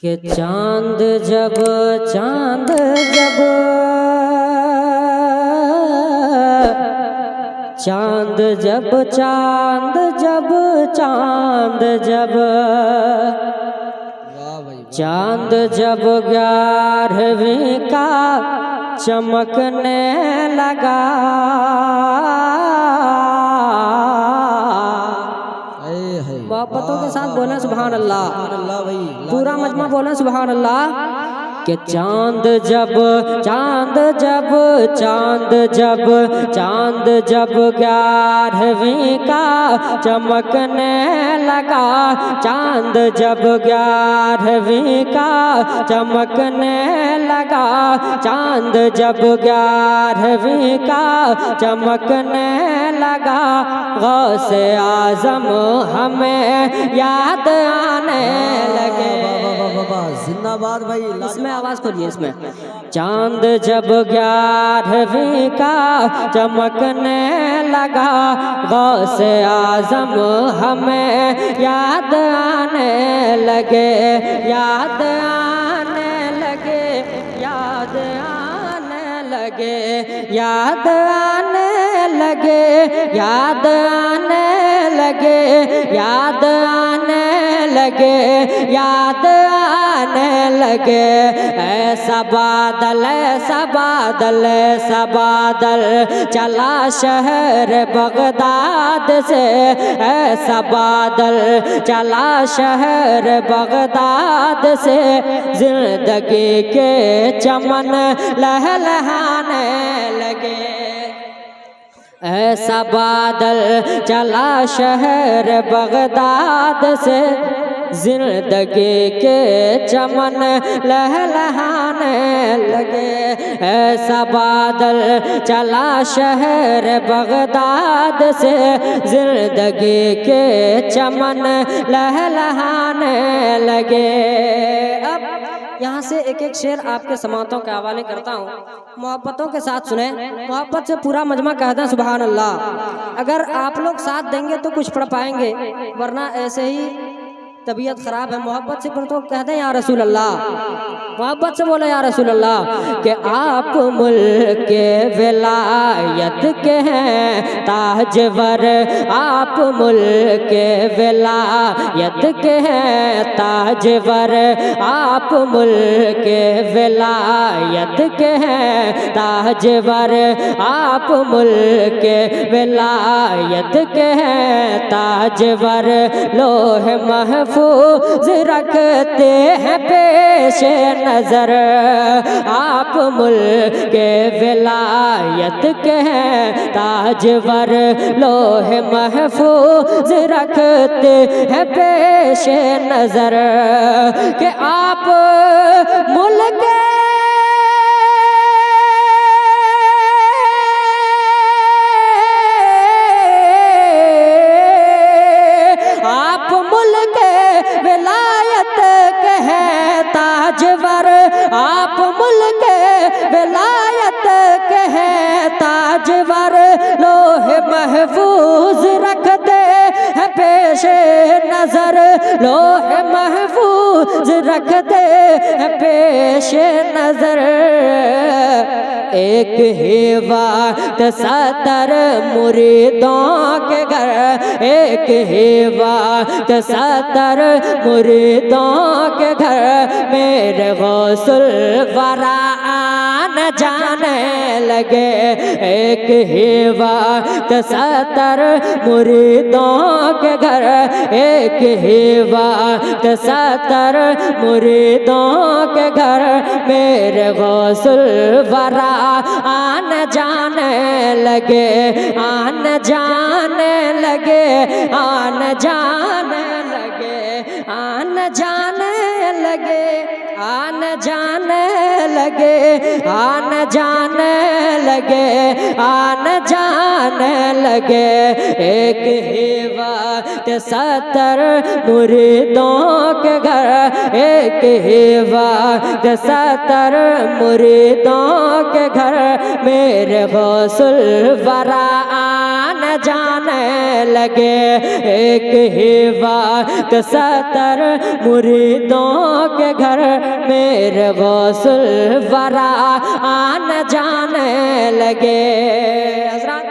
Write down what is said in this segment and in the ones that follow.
कि चांद जब चांद जब चांद जब चांद जब चांद जब चांद जब 11वीं का चमकने लगा, मोहब्बतों के साथ बोलें सुभान अल्लाह। पूरा मजमा बोलें सुभान अल्लाह। कि चांद जब चांद जब चांद जब चांद जब 11वीं का चमकने लगा, चांद जब 11वीं का चमकने लगा, चांद जब 11वीं का चमकने लगा, गौसे आज़म हमें याद आने लगे। जिंदाबाद भाई। इसमें आवाज खोलिए। इसमें चांद जब 11वीं का चमकने लगा, गौसे आज़म हमें याद आने लगे, याद आने लगे, याद आने लगे, याद आने लगे, याद आने लगे, याद आने लगे, याद आने लगे। ऐसा बादल ऐसा बादल ऐसा बादल चला शहर बगदाद से, ऐसा बादल चला शहर बगदाद से, जिंदगी के चमन लहलहाने लगे। ऐसा बादल चला शहर बगदाद से, जिंदगी के चमन लहलहाने लगे। ऐसा बादल चला शहर बगदाद से, जिंदगी के चमन लहलहाने लगे। अब यहाँ से एक एक शेर आपके समातों के हवाले करता हूँ, मोहब्बतों के साथ सुने, मोहब्बत से पूरा मजमा कह दें सुभान अल्लाह। अगर आप लोग साथ देंगे तो कुछ पढ़ पाएंगे, वरना ऐसे ही तबीयत खराब है। मोहब्बत से पढ़ तो कह दें या रसूल अल्लाह, मोहब्बत से बोले या रसूल अल्लाह। कि आप मुल्क विलायत के हैं ताजवर, आप मुल्क विलायत के हैं ताजवर, आप मुल्क विलायत के हैं ताजवर, आप मुल्क विलायत के हैं ताजवर। लोह महफूज रखते हैं पेश नजर, आप मुल्क विलायत के हैं ताजवर। लोह महफूज रखते हैं पेश नजर, कि आप मुल्क विलायत के हैं ताजवर, आप मुल्क विलायत के हैं ताजवर। लोह महफूज रखते हैं पेश नजर, लोह महफूज रखते हैं पेश नजर। एक ही वक्त 70 मुरीदों के घर, एक ही वक्त 70 मुरीदों के घर, मेरे गौसुल वरा आने जाने लगे। एक ही वक्त 70 मुरीदों के घर, एक ही वक्त 70 मुरीदों के घर, मेरे गौसुल वरा आने जाने लगे, आने जाने लगे, आने जाने लगे, आने जाने लगे, आने जाने लगे, आने जाने लगे, आने जाने लगे। एक ही वक्त 70 मुरीदों के घर, एक ही वक्त 70 मुरीदों के घर, मेरे गौसुल वरा आने जाने लगे। एक ही वक्त 70 मुरीदों के घर मेरे गौसुल वरा आने जाने लगे। हज़रात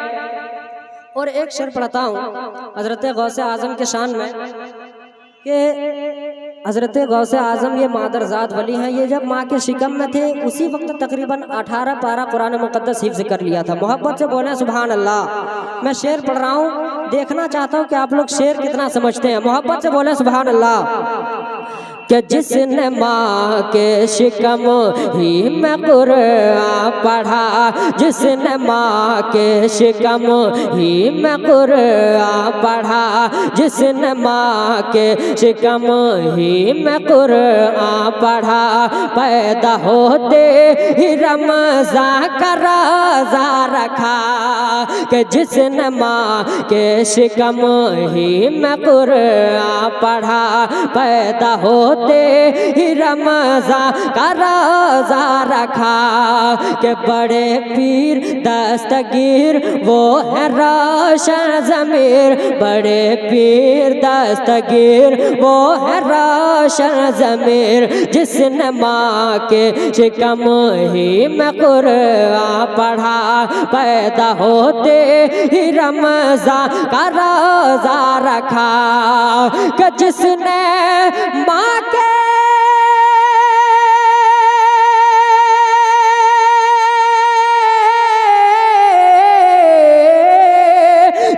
और एक शेर पढ़ता हूँ हज़रत गौसे आज़म के शान में कि हज़रत गौसे आज़म ये मादरजात वली हैं। ये जब माँ के शिकम में थे उसी वक्त तकरीबन 18 पारा कुरान मुक़द्दस हिफ्ज़ कर लिया था। मोहब्बत से बोलें सुभान अल्लाह। मैं शेर पढ़ रहा हूँ, देखना चाहता हूँ कि आप लोग शेर कितना समझते हैं। मोहब्बत से बोलें सुभान अल्लाह। कि जिसने माँ के शिकम ही में कुरान पढ़ा, जिसने माँ के शिकम ही में कुरान पढ़ा, जिसने माँ के शिकम ही में कुरान पढ़ा, पैदा होते ही रमज़ान का रोज़ा रखा। कि जिसने माँ के शिकम ही में कुरान पढ़ा, पैदा होते ही रमज़ान का रोज़ा रखा। के बड़े पीर दस्तगीर वो है रोशन ज़मीर, बड़े पीर दस्तगीर वो है रोशन ज़मीर। जिसने माँ के शिकम ही में कुरान पढ़ा, पैदा होते ही रमज़ान का रोज़ा रखा। कि जिसने माँ के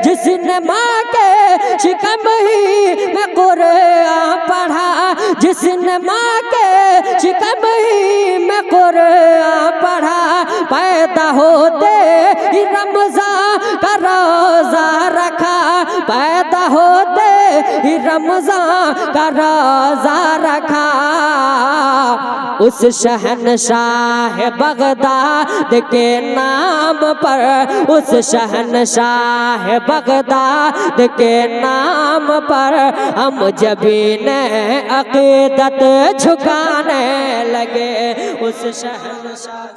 जिसने माँ के शिकम ही में कुरान पढ़ा, जिसने माँ के शिकम ही में कुरान पढ़ा, पैदा होते ही रमज़ान का रोज़ा रखा, पैदा होते ही रमज़ान का रोज़ा रखा। उस शहनशाह बगदाद के नाम पर, उस शहनशाह बगदाद के नाम पर हम जबीन अक़ीदत झुकाने लगे। उस शहनशाह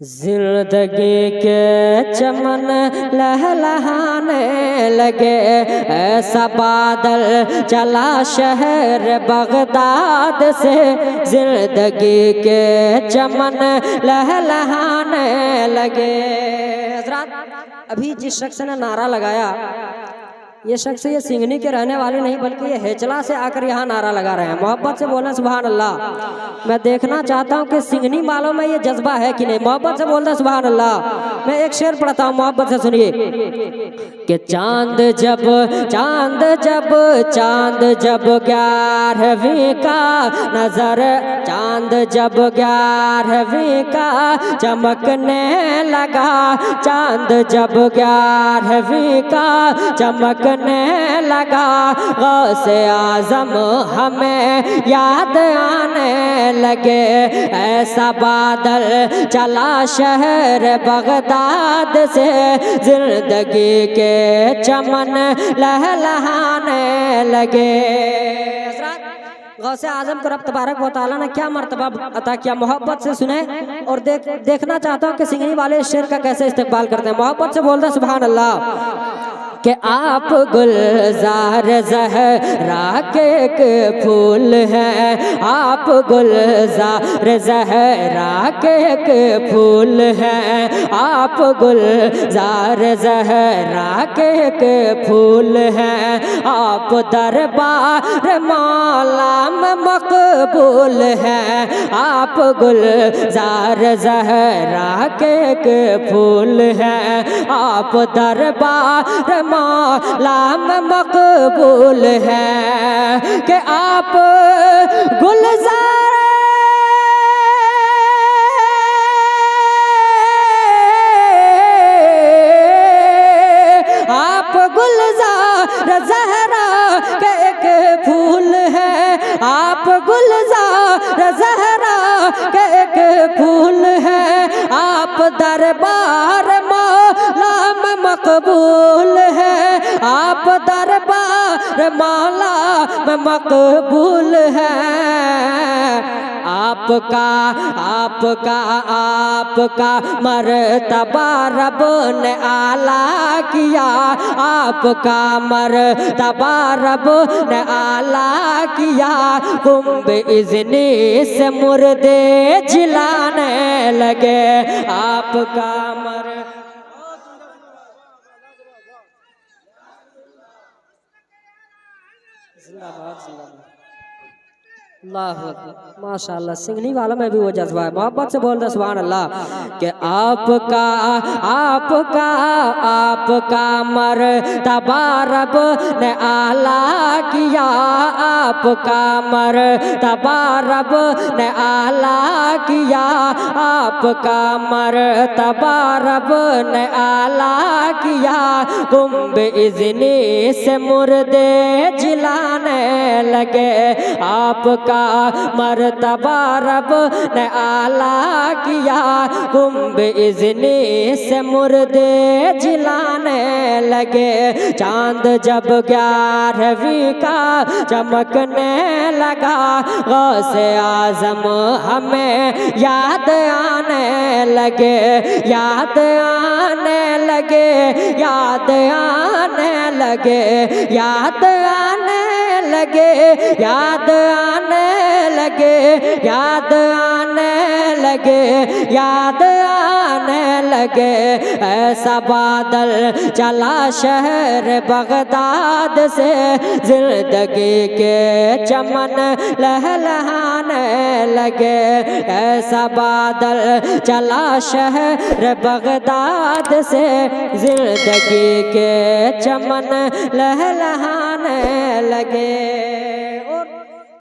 जिंदगी के चमन लहलहाने लगे। ऐसा बादल चला शहर बगदाद से, जिंदगी के चमन लहलहाने लगे। हज़रात अभी जिस शख्स ने नारा लगाया, ये शख्स ये सिंघनी के रहने वाले नहीं बल्कि ये हेचला से आकर यहाँ नारा लगा रहे हैं। मोहब्बत से बोलना सुभान अल्लाह। मैं देखना चाहता हूँ कि सिंघनी वालों में ये जज्बा है कि नहीं। मोहब्बत से बोलना सुभान अल्लाह। मैं एक शेर पढ़ता हूँ, मोहब्बत से सुनिए। कि चांद जब 11वीं का नजर, चांद जब 11वीं का चमकने लगा, चांद जब 11वीं का चमकने लगा, गौसे आज़म हमें याद आने लगे। ऐसा बादल चला शहर बगदाद से, जिंदगी के चमन लहलहाने लगे। गौसे आज़म को रब तबारक व तआला ने क्या मर्तबा अता किया। मोहब्बत से सुने और देखना चाहता हूँ कि सिंघनी वाले शेर का कैसे इस्तेक़बाल करते हैं। मोहब्बत से बोलते सुभान अल्लाह। कि आप गुलजार ज़हरा के एक फूल हैं, आप गुलजार ज़हरा के एक फूल हैं, आप गुलजार ज़हरा के एक फूल हैं, आप दरबार मौला में मकबूल हैं, आप गुलजार ज़हरा के एक फूल हैं, आप दरबार मौला में मकबूल है। कि आप गुलजार आप गुलजार ज़हरा के एक फूल है, आप गुलजार ज़हरा के एक फूल है, आप दरबार मौला में मकबूल है, आप दरबार रे मौला में मकबूल है। आपका आपका आपका मर्तबा रब ने आला किया, आपका मर्तबा रब ने आला किया। कुंभ इज़्नी से मुर्दे जिलाने लगे, आपका माशाअल्लाह। सिंगनी वाला में भी वो जज्बा है, मोहब्बत से बोल दे सुभान अल्लाह। कि आपका आपका आपका मर्तबा रब ने आला किया, आपका मर्तबा रब ने आला किया, आपका मर्तबा रब ने आला किया। कुंभ इज़्नी से मुर्दे जिलाने लगे, आपका मर्तबा रब ने आला किया। कुंभ इज़्नी से मुर्दे जिलाने लगे। चांद जब 11वीं का चमकने लगा, गौसे आज़म हमें याद आने लगे, याद आने लगे, याद आने लगे, याद आने लगे, याद आने लगे, याद आने लगे, याद आने लगे। ऐसा बादल चला शहर बगदाद से, जिंदगी के चमन लहलहाने लगे। ऐसा बादल चला शहर बगदाद से, जिंदगी के चमन लहलहाने लगे।